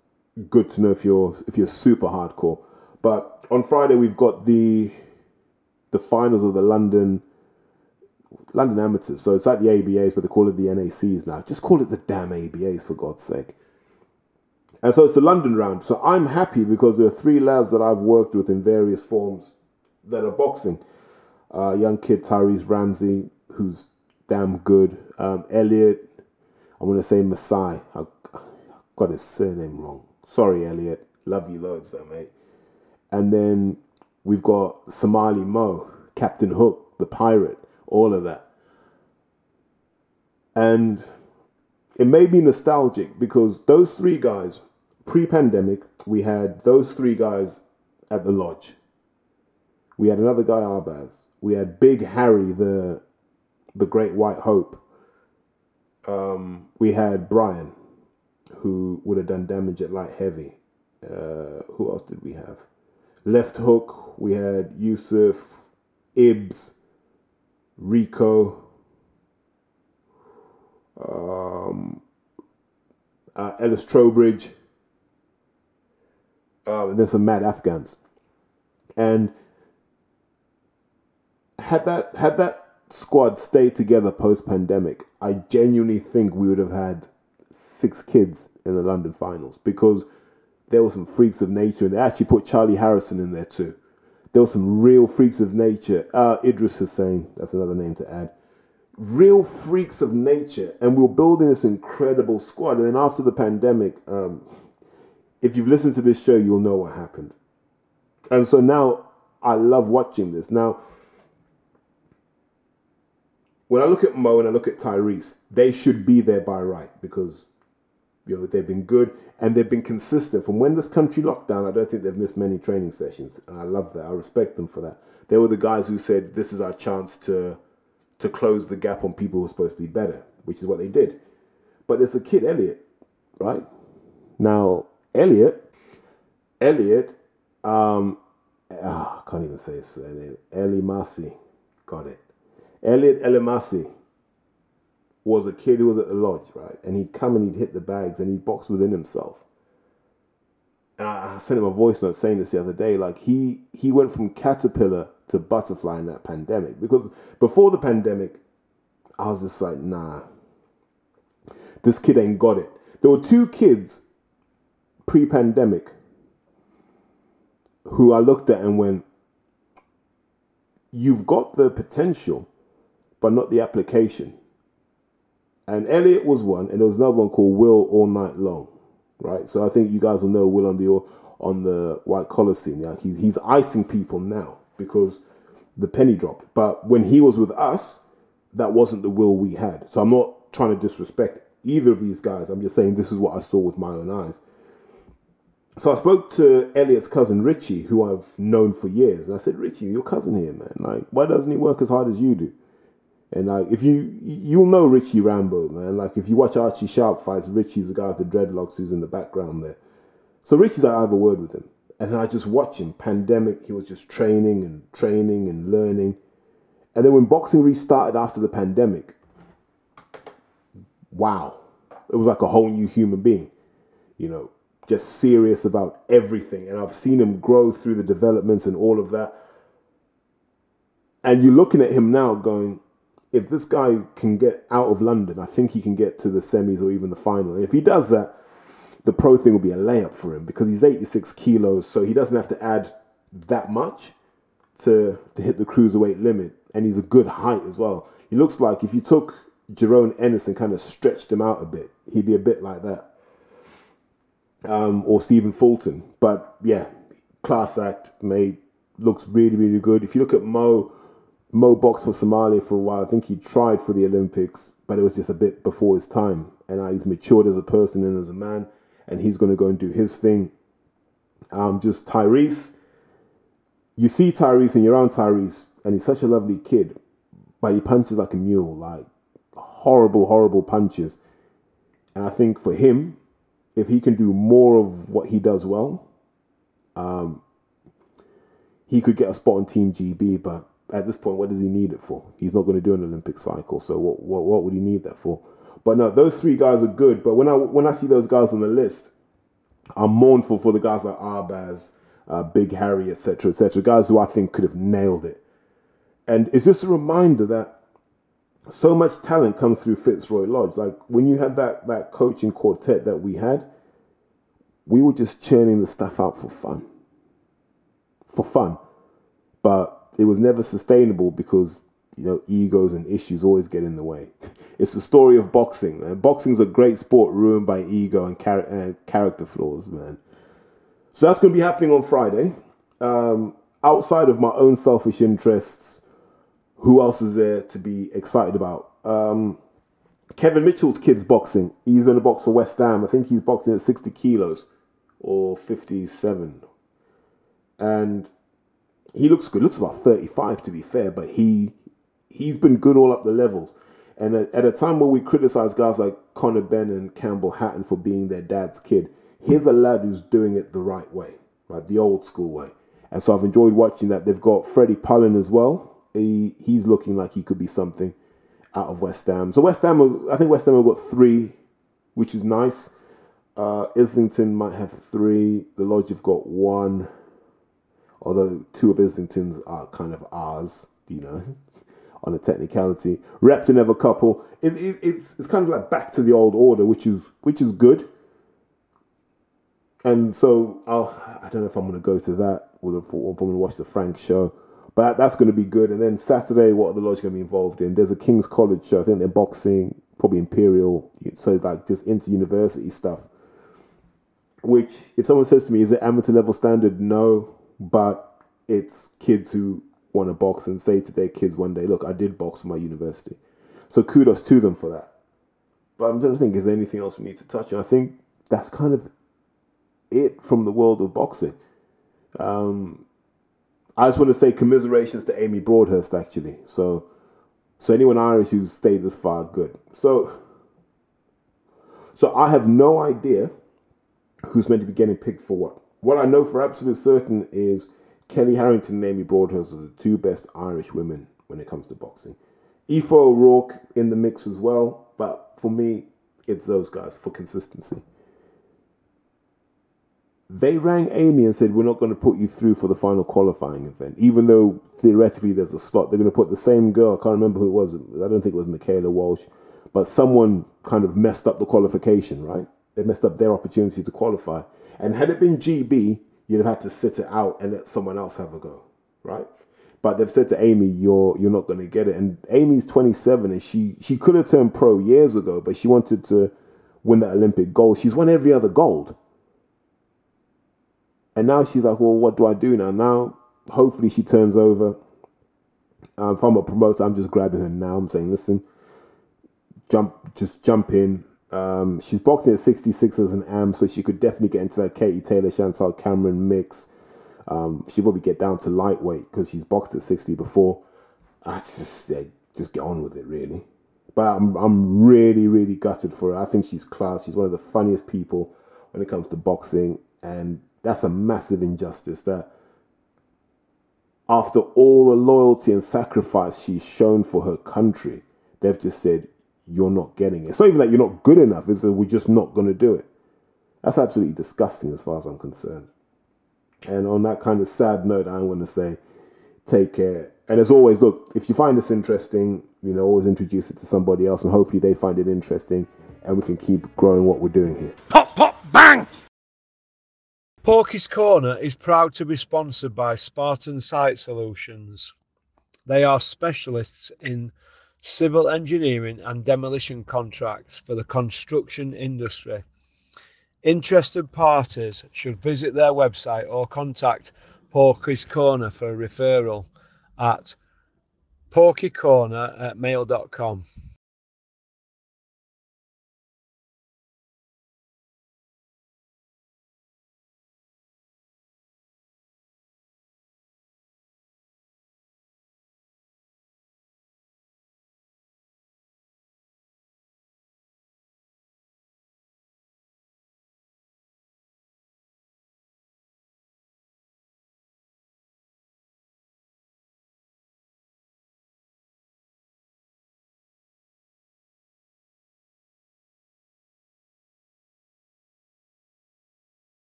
good to know if you're super hardcore. But on Friday we've got the finals of the London amateurs. So it's like the ABAs, but they call it the NACs now. Just call it the damn ABAs, for God's sake. And so it's the London round. So I'm happy because there are 3 lads that I've worked with in various forms that are boxing. Young kid Tyrese Ramsey, who's damn good. Elliot, I'm going to say Masai. I got his surname wrong. Sorry, Elliot. Love you loads though, mate. And then we've got Somali Mo, Captain Hook, the Pirate, all of that. And it made me nostalgic because those 3 guys, pre-pandemic, we had those 3 guys at the lodge. We had another guy, Arbaz. We had Big Harry, the Great White Hope. We had Brian, who would have done damage at light heavy. Who else did we have? Left hook, we had Yusuf, Ibs, Rico, Ellis Trowbridge, and then some mad Afghans. And had that squad stayed together post-pandemic, I genuinely think we would have had 6 kids in the London finals, because there were some freaks of nature, and they actually put Charlie Harrison in there too. There were some real freaks of nature. Idris Hussain, that's another name to add. Real freaks of nature, and we were building this incredible squad. And then after the pandemic, if you've listened to this show, you'll know what happened. And so now I love watching this. Now, when I look at Mo and I look at Tyrese, they should be there by right, because they've been good and they've been consistent. From when this country locked down, I don't think they've missed many training sessions. And I love that. I respect them for that. They were the guys who said, this is our chance to close the gap on people who are supposed to be better, which is what they did. But there's a kid, Elliot, right? Now, Elliot, I can't even say his name. Elimasi, got it. Elliot Elimasi was a kid who was at the lodge, right? And he'd come and he'd hit the bags and he'd box within himself. And I sent him a voice note saying this the other day, like he went from caterpillar to butterfly in that pandemic. Because before the pandemic, I was just like, nah, this kid ain't got it. There were 2 kids pre-pandemic who I looked at and went, you've got the potential, but not the application. And Elliot was one, and there was another one called Will All Night Long, right? So I think you guys will know Will on the white collar scene. Like he's icing people now because the penny dropped. But when he was with us, that wasn't the Will we had. So I'm not trying to disrespect either of these guys. I'm just saying this is what I saw with my own eyes. So I spoke to Elliot's cousin, Richie, who I've known for years. And I said, Richie, your cousin here, man. Like, why doesn't he work as hard as you do? And like, if you'll know Richie Rambo, man. Like, if you watch Archie Sharp fights, Richie's the guy with the dreadlocks who's in the background there. So Richie's like, I have a word with him. And then I just watch him. Pandemic, he was just training and learning. And then when boxing restarted after the pandemic, wow. It was like a whole new human being, you know, just serious about everything. And I've seen him grow through the developments and all of that. And you're looking at him now going, if this guy can get out of London, I think he can get to the semis or even the final. And if he does that, the pro thing will be a layup for him because he's 86 kilos. So he doesn't have to add that much to hit the cruiserweight limit. And he's a good height as well. He looks like if you took Jerome Ennis and kind of stretched him out a bit, he'd be a bit like that. Or Stephen Fulton. But yeah, class act, mate. Looks really, really good. If you look at Mo boxed for Somalia for a while. I think he tried for the Olympics, but it was just a bit before his time. And now he's matured as a person and as a man, and he's going to go and do his thing. Just Tyrese. You see Tyrese and you're around Tyrese, and he's such a lovely kid, but he punches like a mule, like horrible, horrible punches. And I think for him, if he can do more of what he does well, he could get a spot on Team GB, but at this point, what does he need it for? He's not going to do an Olympic cycle, so what would he need that for? But no, those three guys are good. But when I see those guys on the list, I'm mournful for the guys like Arbaz, Big Harry, etc., guys who I think could have nailed it. And it's just a reminder that so much talent comes through Fitzroy Lodge. Like when you had that coaching quartet that we had, we were just churning the stuff out for fun. But it was never sustainable because, you know, egos and issues always get in the way. It's the story of boxing. Man. Boxing's a great sport ruined by ego and character flaws, man. So that's going to be happening on Friday. Outside of my own selfish interests, who else is there to be excited about? Kevin Mitchell's kid's boxing. He's going to box for West Ham. I think he's boxing at 60 kilos or 57. And he looks good. Looks about 35 to be fair, but he's been good all up the levels. And at a time where we criticize guys like Conor Benn and Campbell Hatton for being their dad's kid, here's a lad who's doing it the right way, right, the old school way. And so I've enjoyed watching that. They've got Freddie Pullen as well. He's looking like he could be something out of West Ham. So I think West Ham have got 3, which is nice. Islington might have 3. The Lodge have got 1. Although 2 of Islington's are kind of ours, you know, on a technicality. Repton have a couple. It's kind of like back to the old order, which is good. And so I don't know if I'm going to go to that or if I'm going to watch the Frank show, but that's going to be good. And then Saturday, what are the Lodge going to be involved in? There's a King's College show. I think they're boxing, probably Imperial, so like just inter-university stuff. Which, if someone says to me, is it amateur level standard? No. But it's kids who want to box and say to their kids one day, look, I did box for my university. So kudos to them for that. But I'm trying to think, is there anything else we need to touch on? I think that's kind of it from the world of boxing. I just want to say commiserations to Amy Broadhurst, actually. So anyone Irish who's stayed this far, good. So I have no idea who's meant to be getting picked for what. What I know for absolute certain is Kelly Harrington and Amy Broadhurst are the 2 best Irish women when it comes to boxing. Aoife O'Rourke in the mix as well, but for me, it's those guys for consistency. They rang Amy and said, we're not going to put you through for the final qualifying event, even though theoretically there's a slot. They're going to put the same girl, I can't remember who it was, I don't think it was Michaela Walsh, but someone kind of messed up the qualification, right? They messed up their opportunity to qualify. And had it been GB, you'd have had to sit it out and let someone else have a go, right? But they've said to Amy, you're not going to get it. And Amy's 27, and she could have turned pro years ago, but she wanted to win that Olympic gold. She's won every other gold. And now she's like, well, what do I do now? Now, hopefully she turns over. If I'm a promoter, I'm just grabbing her now. I'm saying, listen, just jump in. She's boxing at 66 as an am, so she could definitely get into that Katie Taylor, Chantal Cameron mix. She'll probably get down to lightweight because she's boxed at 60 before. I just get on with it, really. But I'm really, really gutted for her. I think she's class. She's one of the funniest people when it comes to boxing, and that's a massive injustice. That after all the loyalty and sacrifice she's shown for her country, they've just said, you're not getting it. It's not even that you're not good enough. It's that we're just not going to do it. That's absolutely disgusting as far as I'm concerned. And on that kind of sad note, I'm going to say, take care. And as always, look, if you find this interesting, always introduce it to somebody else, and hopefully they find it interesting, and we can keep growing what we're doing here. Pop, pop, bang! Porky's Corner is proud to be sponsored by Spartan Site Solutions. They are specialists in civil engineering and demolition contracts for the construction industry. Interested parties should visit their website or contact Porky's Corner for a referral at porkycorner@mail.com.